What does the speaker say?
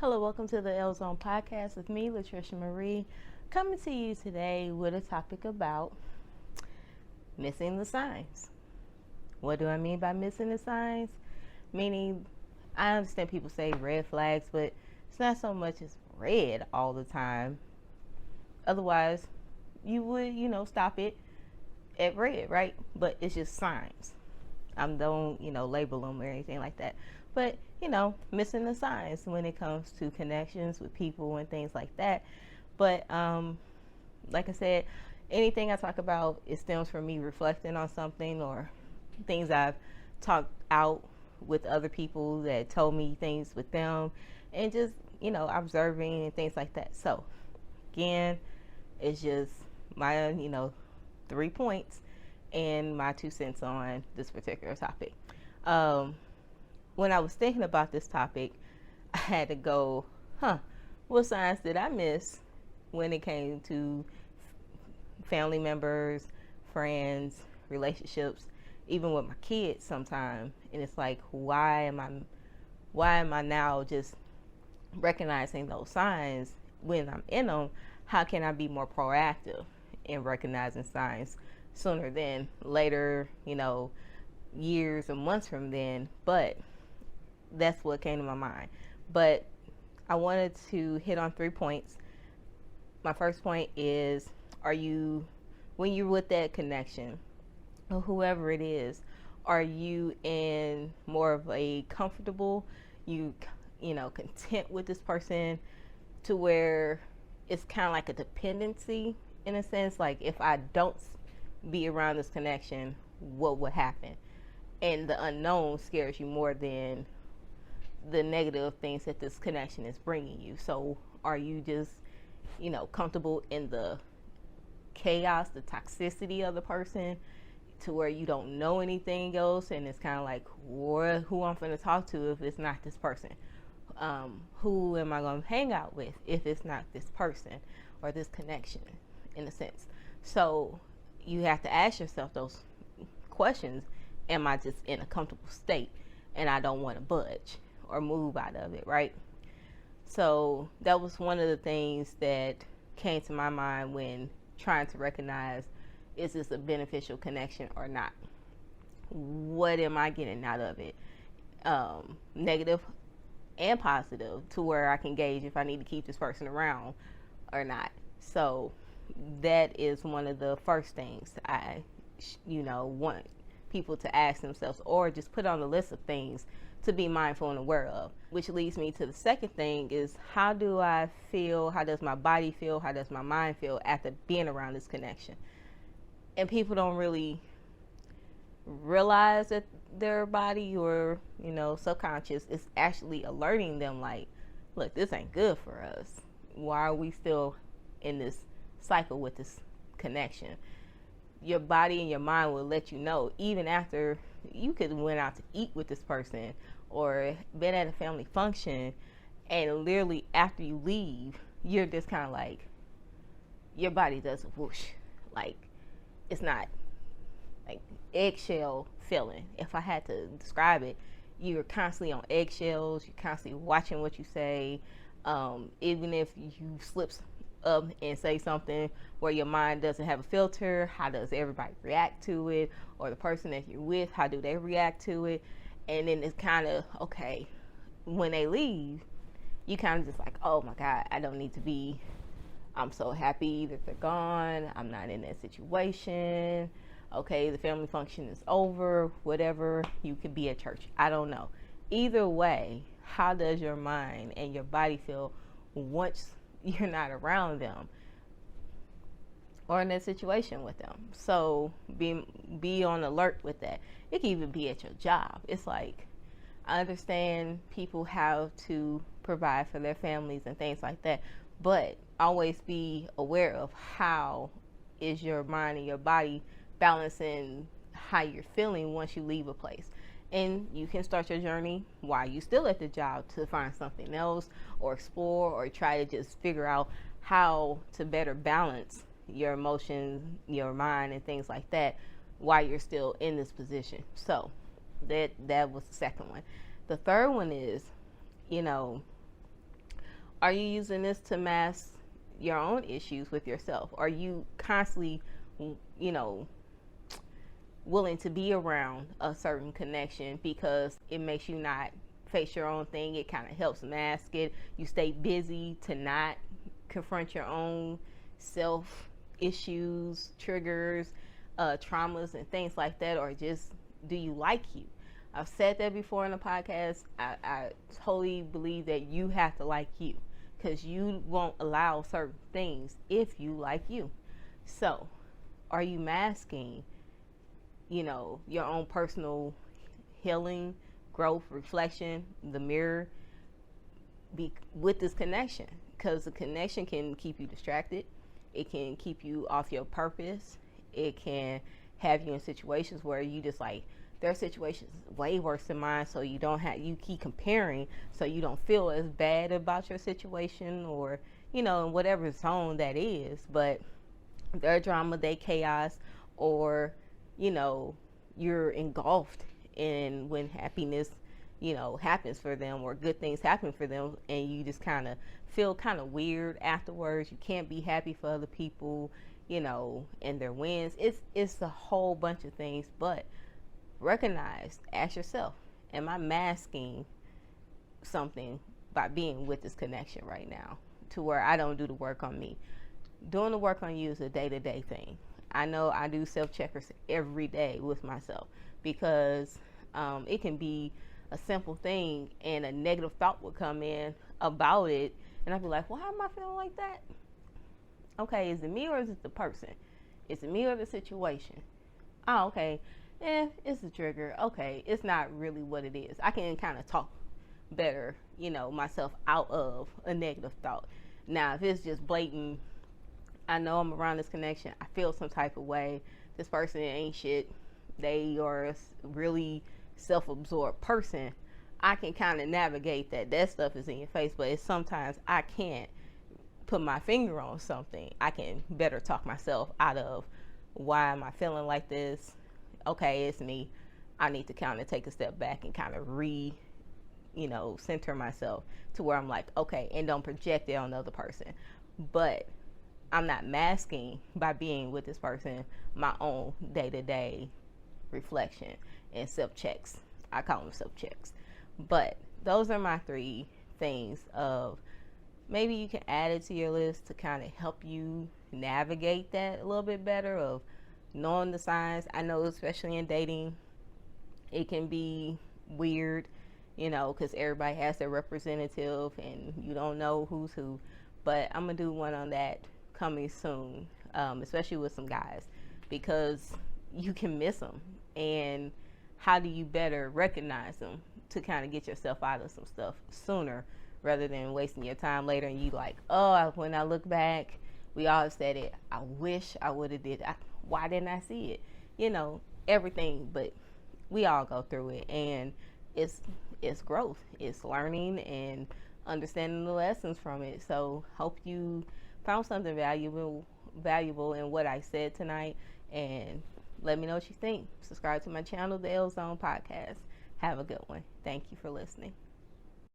Hello, welcome to the L Zone podcast with me, Latricia Marie, coming to you today with a topic about missing the signs. What do I mean by missing the signs? Meaning, I understand people say red flags, but it's not so much as red all the time. Otherwise, you would, stop it at red, right? But it's just signs. I don't, label them or anything like that. But, missing the signs when it comes to connections with people and things like that. But, like I said, anything I talk about, it stems from me reflecting on something or things I've talked out with other people that told me things with them and just, observing and things like that. So, again, it's just my, 3 points and my 2 cents on this particular topic. When I was thinking about this topic, I had to go, what signs did I miss when it came to family members, friends, relationships, even with my kids sometimes? And it's like, why am I now just recognizing those signs when I'm in them? How can I be more proactive in recognizing signs sooner than later, years or months from then? But that's what came to my mind. But I wanted to hit on 3 points. My first point is, when you're with that connection, or whoever it is, are you in more of a comfortable, content with this person to where it's kind of like a dependency in a sense? Like, if I don't be around this connection, what would happen? And the unknown scares you more than the negative things that this connection is bringing you. So are you just, comfortable in the chaos, the toxicity of the person to where you don't know anything else, and it's kind of like, who I'm going to talk to if it's not this person? Who am I going to hang out with if it's not this person or this connection, in a sense? So you have to ask yourself those questions. Am I just in a comfortable state and I don't want to budge or move out of it, right? So that was one of the things that came to my mind when trying to recognize, is this a beneficial connection or not? What am I getting out of it? Negative and positive, to where I can gauge if I need to keep this person around or not. So that is one of the first things I, want people to ask themselves, or just put on the list of things to be mindful and aware of. Which leads me to the second thing is, how do I feel? How does my body feel? How does my mind feel after being around this connection? And people don't really realize that their body or, subconscious is actually alerting them like, look, this ain't good for us. Why are we still in this cycle with this connection? Your body and your mind will let you know, even after you could went out to eat with this person or been at a family function, and literally after you leave, you're just kind of like, your body does a whoosh. Like, it's not like eggshell feeling. If I had to describe it, you're constantly on eggshells. You're constantly watching what you say. Even if you slip up and say something where your mind doesn't have a filter, how does everybody react to it? Or the person that you're with, how do they react to it? And then it's kind of, okay, when they leave, you kind of just like, oh my God, I don't need to be, I'm so happy that they're gone. I'm not in that situation. Okay, the family function is over, whatever. You could be at church. I don't know. Either way, how does your mind and your body feel once you're not around them or in that situation with them? So be on alert with that. It can even be at your job. It's like, I understand people have to provide for their families and things like that, but always be aware of how is your mind and your body balancing how you're feeling once you leave a place. And you can start your journey while you're still at the job to find something else or explore or try to just figure out how to better balance your emotions, your mind, and things like that while you're still in this position. So that was the second one. The third one is, Are you using this to mask your own issues with yourself? Are you constantly, you know, willing to be around a certain connection because it makes you not face your own thing? It kind of helps mask it. You stay busy to not confront your own self issues, triggers, traumas, and things like that. Or just, do you like you? I've said that before in the podcast. I totally believe that you have to like you, because you won't allow certain things if you like you. So, are you masking, your own personal healing, growth, reflection, the mirror, with this connection? Because the connection can keep you distracted. It can keep you off your purpose. It can have you in situations where you just like, their situations way worse than mine, so you keep comparing, so you don't feel as bad about your situation, or in whatever zone that is. But their drama, their chaos, or you're engulfed in when happiness happens for them, or good things happen for them, and you just kind of feel kind of weird afterwards. You can't be happy for other people, and their wins. It's a whole bunch of things. But recognize, ask yourself, am I masking something by being with this connection right now, to where I don't do the work on me? Doing the work on you is a day-to-day thing. I know I do self-checkers every day with myself, because it can be a simple thing and a negative thought would come in about it, and I'd be like, why am I feeling like that? Okay, is it me or is it the person? Is it me or the situation? Oh, okay. It's a trigger. Okay, it's not really what it is. I can kind of talk better, myself out of a negative thought. Now, if it's just blatant, I know I'm around this connection, I feel some type of way, this person ain't shit, they are a really self-absorbed person, I can kind of navigate that. That stuff is in your face, but it's sometimes I can't put my finger on something. I can better talk myself out of, why am I feeling like this? Okay, it's me. I need to kind of take a step back and kind of center myself to where I'm like, okay, and don't project it on the other person. But I'm not masking, by being with this person, my own day-to-day reflection and self-checks. I call them self-checks. But those are my 3 things of, maybe you can add it to your list to kind of help you navigate that a little bit better, of knowing the signs. I know, especially in dating, it can be weird, because everybody has their representative and you don't know who's who. But I'm going to do one on that coming soon, especially with some guys, because you can miss them. And how do you better recognize them to kind of get yourself out of some stuff sooner, rather than wasting your time later and you like, oh, when I look back, we all said it, I wish I would have did. Why didn't I see it? Everything. But we all go through it, and it's growth, it's learning and understanding the lessons from it. So hope you found something valuable in what I said tonight, and let me know what you think. Subscribe to my channel, the L Zone Podcast. Have a good one. Thank you for listening.